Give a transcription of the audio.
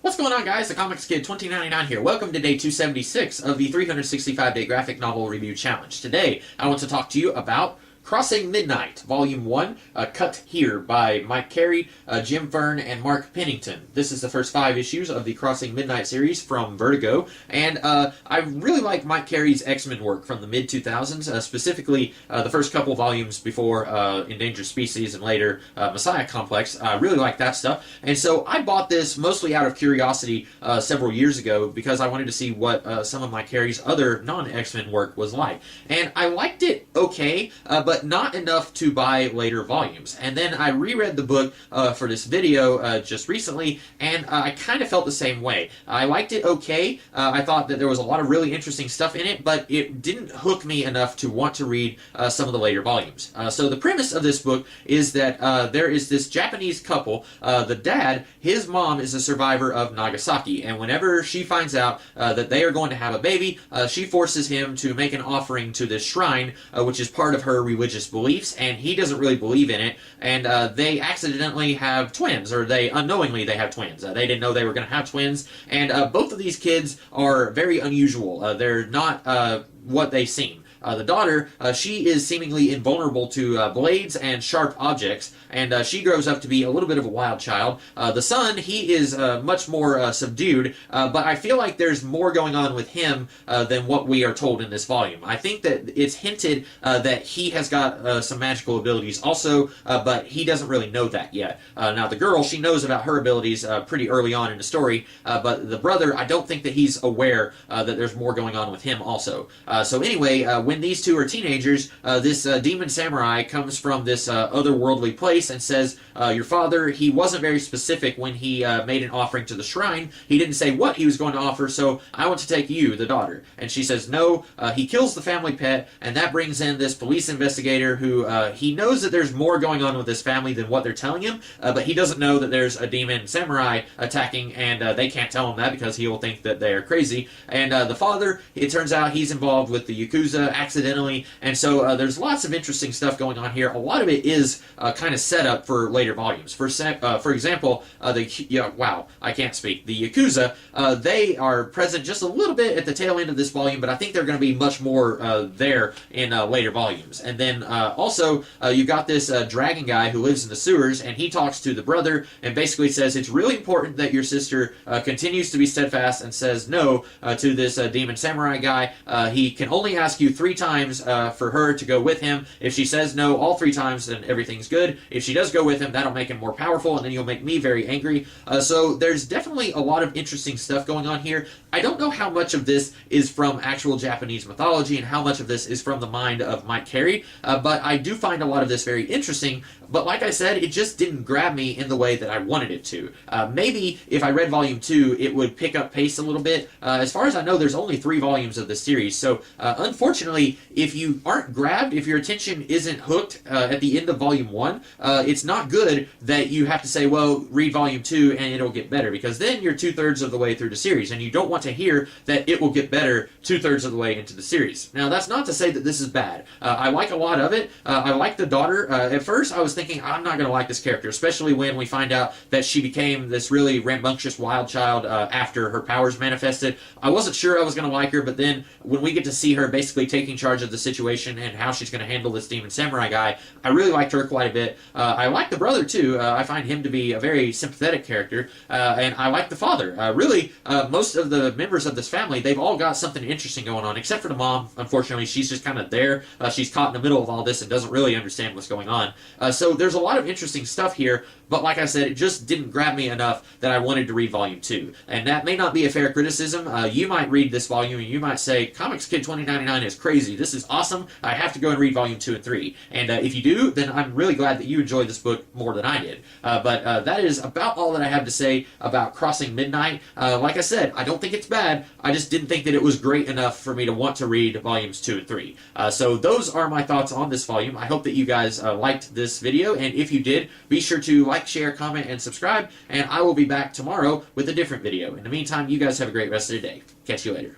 What's going on, guys? The Comics Kid 2099 here. Welcome to day 276 of the 365-day graphic novel review challenge. Today, I want to talk to you about Crossing Midnight, Volume 1, cut here by Mike Carey, Jim Fern, and Mark Pennington. This is the first 5 issues of the Crossing Midnight series from Vertigo, and I really like Mike Carey's X-Men work from the mid-2000s, specifically the first couple volumes before Endangered Species and later Messiah Complex. I really like that stuff, and so I bought this mostly out of curiosity several years ago because I wanted to see what some of Mike Carey's other non-X-Men work was like. And I liked it okay, but not enough to buy later volumes. And then I reread the book for this video just recently, and I kind of felt the same way. I liked it okay. I thought that there was a lot of really interesting stuff in it, but it didn't hook me enough to want to read some of the later volumes. So the premise of this book is that there is this Japanese couple. The dad, his mom is a survivor of Nagasaki, and whenever she finds out that they are going to have a baby, she forces him to make an offering to this shrine, which is part of her religious beliefs, and he doesn't really believe in it, and they accidentally have twins, or they unknowingly they have twins. They didn't know they were going to have twins, and both of these kids are very unusual. They're not what they seem. The daughter, she is seemingly invulnerable to blades and sharp objects, and she grows up to be a little bit of a wild child. The son, he is much more subdued, but I feel like there's more going on with him than what we are told in this volume. I think that it's hinted that he has got some magical abilities also, but he doesn't really know that yet. Now, the girl, she knows about her abilities pretty early on in the story, but the brother, I don't think that he's aware that there's more going on with him also. So anyway, when these two are teenagers, this demon samurai comes from this otherworldly place and says, your father, he wasn't very specific when he made an offering to the shrine. He didn't say what he was going to offer, so I want to take you, the daughter. And she says no. He kills the family pet, and that brings in this police investigator who he knows that there's more going on with this family than what they're telling him, but he doesn't know that there's a demon samurai attacking, and they can't tell him that because he will think that they are crazy. And the father, it turns out he's involved with the Yakuza accidentally, and so there's lots of interesting stuff going on here. A lot of it is kind of set up for later volumes. For example, the Yakuza, they are present just a little bit at the tail end of this volume, but I think they're going to be much more there in later volumes. And then also, you got this dragon guy who lives in the sewers, and he talks to the brother and basically says it's really important that your sister continues to be steadfast and says no to this demon samurai guy. He can only ask you 3 times for her to go with him. If she says no all 3 times, then everything's good. If she does go with him, that'll make him more powerful, and then you'll make me very angry. So there's definitely a lot of interesting stuff going on here. I don't know how much of this is from actual Japanese mythology and how much of this is from the mind of Mike Carey, but I do find a lot of this very interesting. But like I said, it just didn't grab me in the way that I wanted it to. Maybe if I read Volume 2, it would pick up pace a little bit. As far as I know, there's only 3 volumes of the series, so unfortunately, if you aren't grabbed, if your attention isn't hooked at the end of Volume 1, it's not good that you have to say, well, read Volume 2 and it'll get better, because then you're 2/3 of the way through the series, and you don't want to hear that it will get better 2/3 of the way into the series. Now, that's not to say that this is bad. I like a lot of it. I like the daughter. At first, I was thinking, I'm not going to like this character, especially when we find out that she became this really rambunctious wild child after her powers manifested. I wasn't sure I was going to like her, but then when we get to see her basically taking charge of the situation and how she's going to handle this demon samurai guy, I really liked her quite a bit. I like the brother, too. I find him to be a very sympathetic character, and I like the father. Really, most of the members of this family, they've all got something interesting going on, except for the mom. Unfortunately, she's just kind of there. She's caught in the middle of all this and doesn't really understand what's going on. So there's a lot of interesting stuff here, but like I said, it just didn't grab me enough that I wanted to read Volume 2. And that may not be a fair criticism. You might read this volume and you might say, Comics Kid 2099 is crazy. This is awesome. I have to go and read Volume 2 and 3. And if you do, then I'm really glad that you enjoyed this book more than I did. But that is about all that I have to say about Crossing Midnight. Like I said, I don't think it's bad. I just didn't think that it was great enough for me to want to read Volumes 2 and 3. So those are my thoughts on this volume. I hope that you guys liked this video, and if you did, be sure to like, share, comment, and subscribe, and I will be back tomorrow with a different video. In the meantime, you guys have a great rest of the day. Catch you later.